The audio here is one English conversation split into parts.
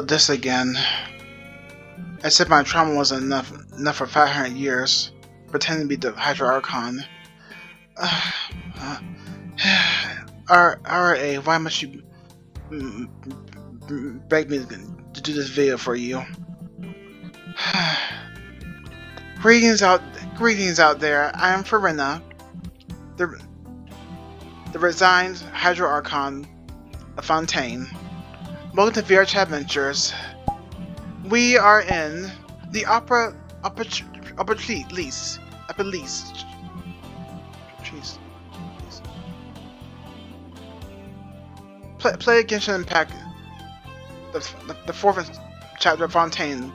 This again. I said my trauma wasn't enough for 500 years, pretending to be the Hydra Archon. RA, why must you beg me to do this video for you? Greetings out there. I am Furina, the resigned Hydra Archon of Fontaine. Welcome to VRChat Adventures. We are in the Epiclese. Jeez. Play Genshin Impact, the fourth chapter of Fontaine,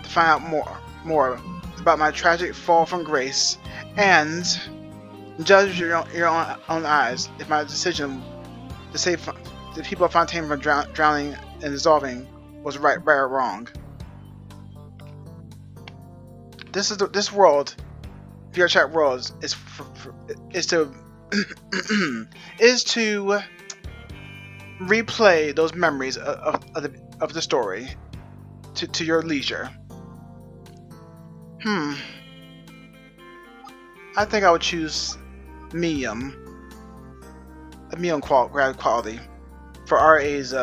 to find out more about my tragic fall from grace, and judge your own eyes if my decision to save the people of Fontaine from drowning and dissolving was right or wrong. This world, VRChat world, is to replay those memories of the story to your leisure. I think I would choose medium quality for RA's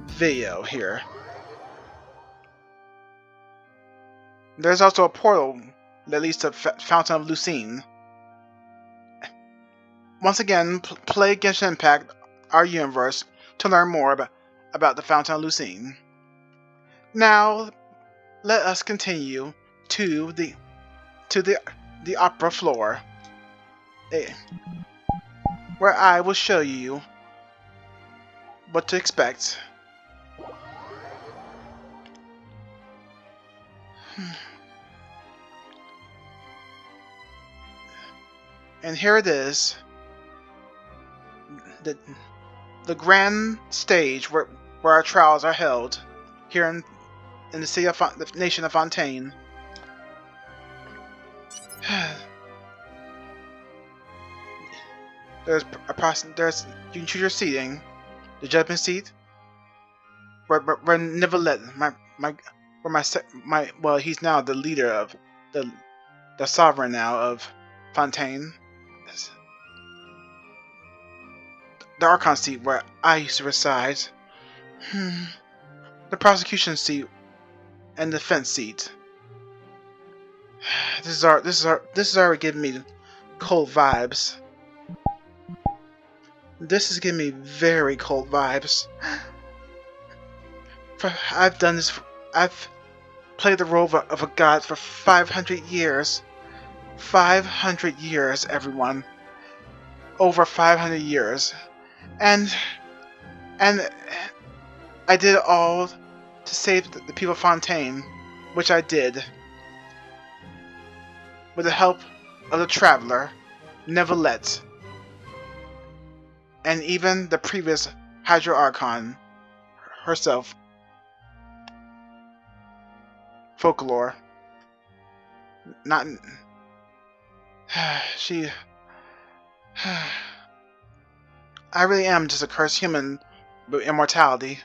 video here. There's also a portal that leads to Fountain of Lucine. Once again, play Genshin Impact, our universe, to learn more about the Fountain of Lucine. Now, let us continue to the opera floor, where I will show you what to expect. And here it is, the grand stage where our trials are held here in the city of the nation of Fontaine. You can choose your seating, the judgment seat, where Nicolette, well, he's now the leader of the sovereign now of Fontaine. The Archon seat where I used to reside. The prosecution seat and the defense seat. This is already giving me cold vibes. This is giving me very cold vibes. I've played the role of a god for 500 years. 500 years, everyone. Over 500 years. And I did it all to save the people of Fontaine, which I did. With the help of the Traveler, Nicolette, and even the previous Hydra Archon herself, Folklore. I really am just a cursed human with immortality,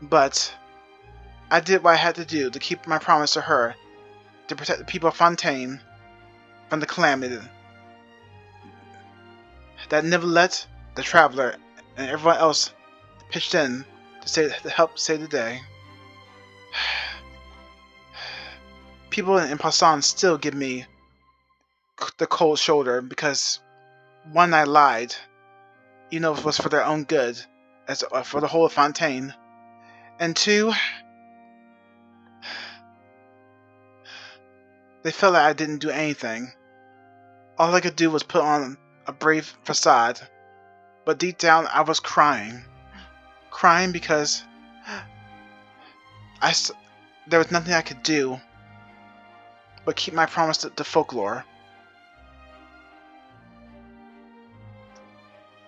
but I did what I had to do to keep my promise to her, to protect the people of Fontaine from the calamity that Nicolette, the Traveler, and everyone else pitched in to help save the day. People in Poisson still give me the cold shoulder because, one, I lied, even though it was for their own good, for the whole of Fontaine, and two, they felt like I didn't do anything. All I could do was put on a brave facade, but deep down I was crying. Crying because there was nothing I could do but keep my promise to Folklore.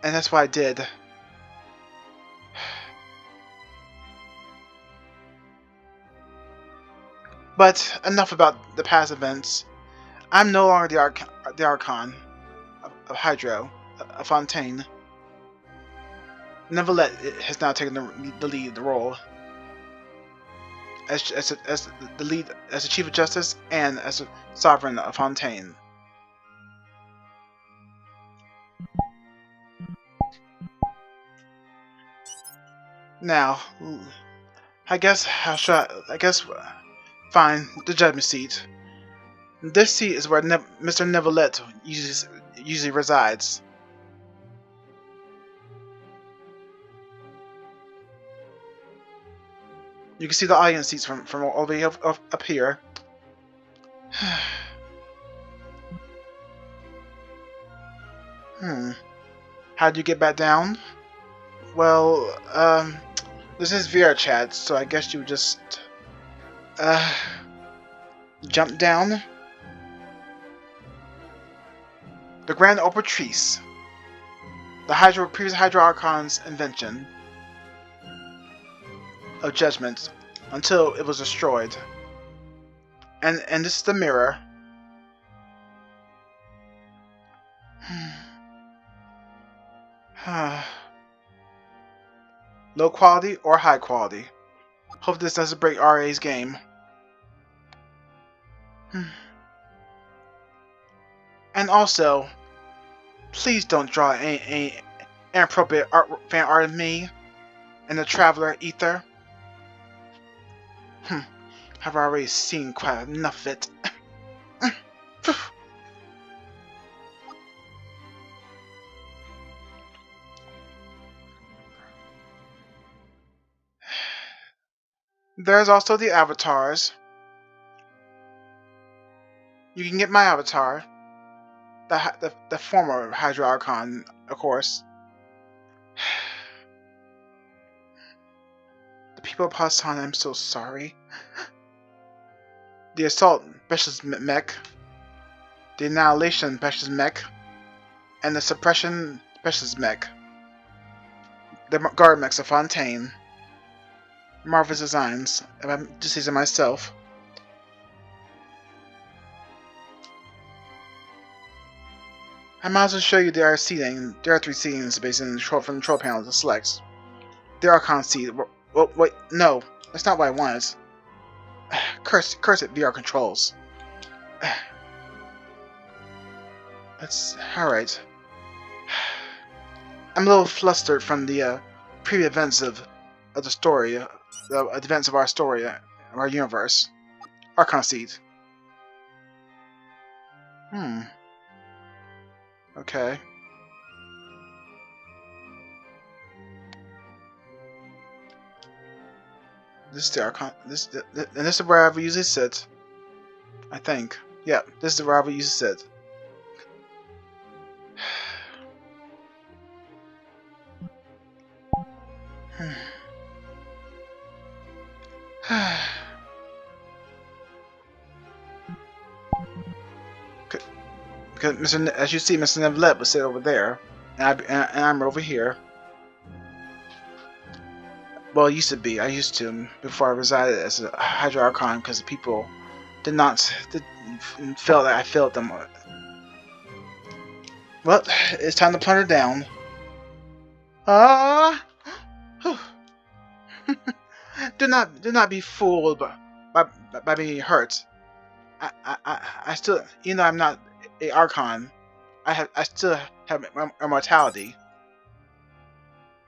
And that's what I did. But enough about the past events. I'm no longer the Archon of Hydro, of Fontaine. Neverlet has now taken the lead, the role as the lead, as the Chief of Justice and as the Sovereign of Fontaine. Now, I guess fine, the judgment seat. This seat is where Mr. Neverlet usually resides. You can see the audience seats from all the way up here. How'd you get back down? Well, this is VRChat, so I guess you would just, jump down. The Grand Operatrice. The previous Hydro Archon's invention of judgment until it was destroyed. And this is the mirror. Low quality or high quality. Hope this doesn't break RA's game. And also, please don't draw any inappropriate fan art of me and the Traveler Ether. I've already seen quite enough of it. There's also the avatars. You can get my avatar. The former Hydro Archon, of course. The people of Pasan, I'm so sorry. The Assault Specialist Mech. The Annihilation Specialist Mech. And the Suppression Specialist Mech. The Guard Mechs of Fontaine. Marvelous designs. I'm just using myself. I might as well show you their seating. There are 3 seatings based on from the control panel to select. The Archon seat. Well, wait, no, that's not what I wanted. Curse it, VR controls. That's alright. I'm a little flustered from the previous events of the story, the events of our story, of our universe. Archon seat. Okay. This is the Archon. And this is where I usually sit. I think. Yeah, this is where I usually sit. Because as you see, Mr. Neverlet was sit over there, and I'm over here. Well, it used to be. I used to before I resided as a Hydro Archon, because people felt that I failed them. Well, it's time to plunder down. Do not be fooled by being hurt. I still, even though I'm not a Archon, I still have immortality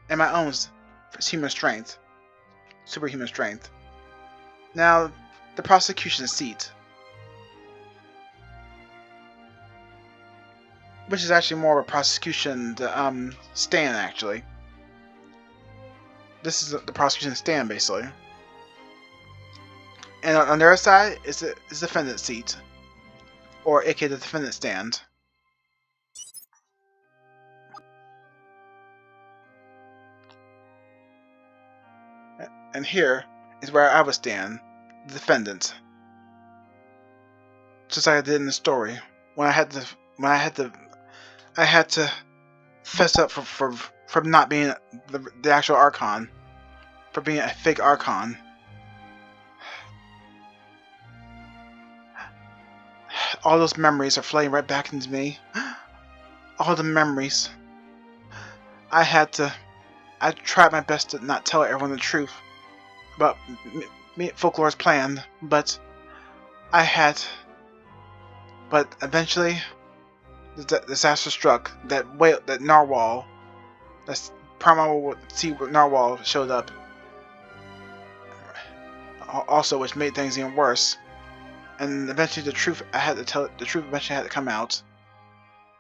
and my own human strength, superhuman strength. Now, the prosecution seat, which is actually more of a prosecution stand actually. This is the prosecution stand basically, and on the other side is the defendant seat, or aka the defendant stand. And here is where I would stand, the defendant, just like I did in the story when I had to fess up for not being the actual Archon, for being a fake Archon. All those memories are flooding right back into me. All the memories. I had to I tried my best to not tell everyone the truth about me Folklore's plan, but I had. But eventually, the disaster struck. That narwhal, that primal sea narwhal showed up. Also, which made things even worse. And eventually, the truth eventually had to come out.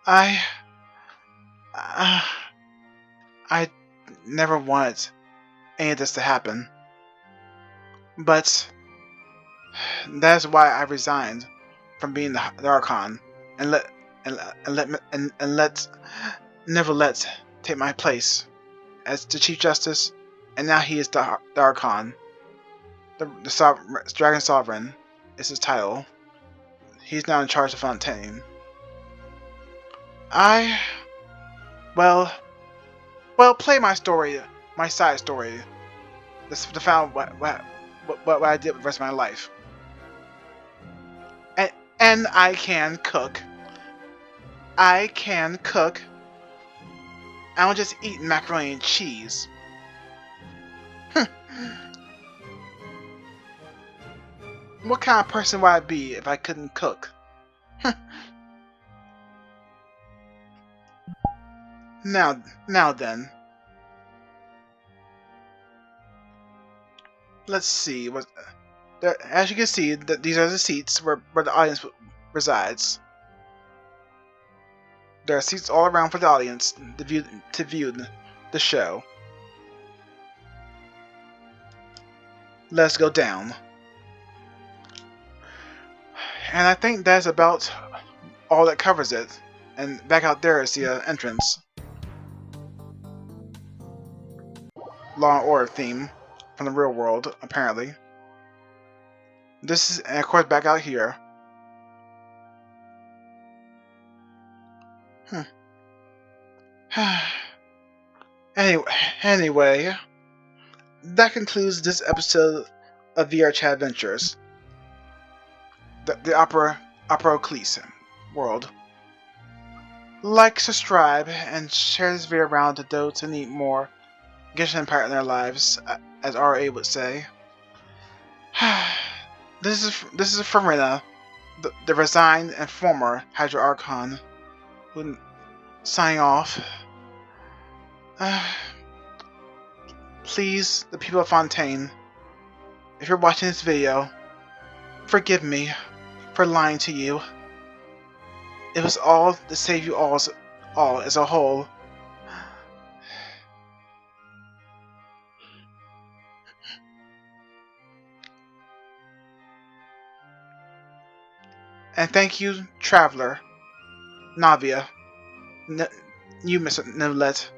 I never wanted any of this to happen, but that's why I resigned from being the Archon and let Neverlet take my place as the Chief Justice, and now he is the Archon. The Dragon Sovereign is his title. He's now in charge of Fontaine. Well, play my story, my side story. This to find what I did with the rest of my life. And I can cook. I don't just eat macaroni and cheese. What kind of person would I be if I couldn't cook? Now then. Let's see. As you can see, these are the seats where the audience resides. There are seats all around for the audience to view the show. Let's go down. And I think that's about all that covers it. And back out there is the entrance. Law and Order theme from the real world, apparently. This is, and of course, back out here. Anyway, that concludes this episode of VRChat Adventures. The Epiclese world. Like, subscribe, and share this video around to those who need more Genshin Impact in their lives, as RA would say. This is Furina, the resigned and former Hydra Archon, who signing off. Please, the people of Fontaine, if you're watching this video, forgive me for lying to you. It was all to save you all as a whole. And thank you, Traveler, Navia, you, Mr. Neverlet,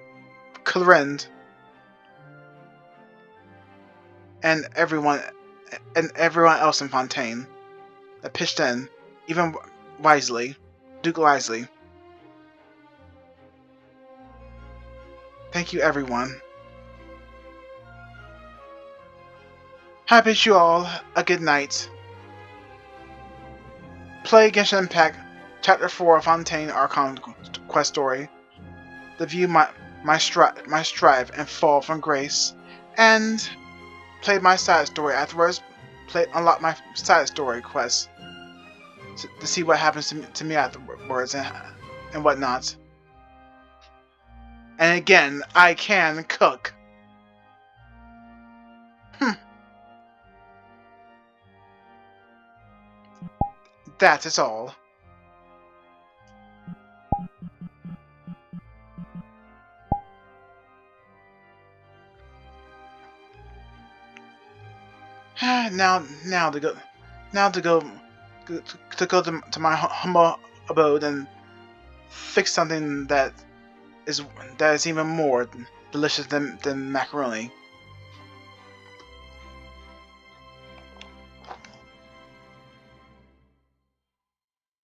Clarend, and everyone else in Fontaine that pitched in, even Duke Wisely. Thank you, everyone. I bid you all a good night. Play Genshin Impact Chapter 4 of Fontaine Archon quest story to view my strive and fall from grace, and play my side story afterwards. Unlock my side story quest to see what happens to me afterwards and whatnot. And again, I can cook. That is all. Now to go to my humble abode and fix something that is even more delicious than macaroni.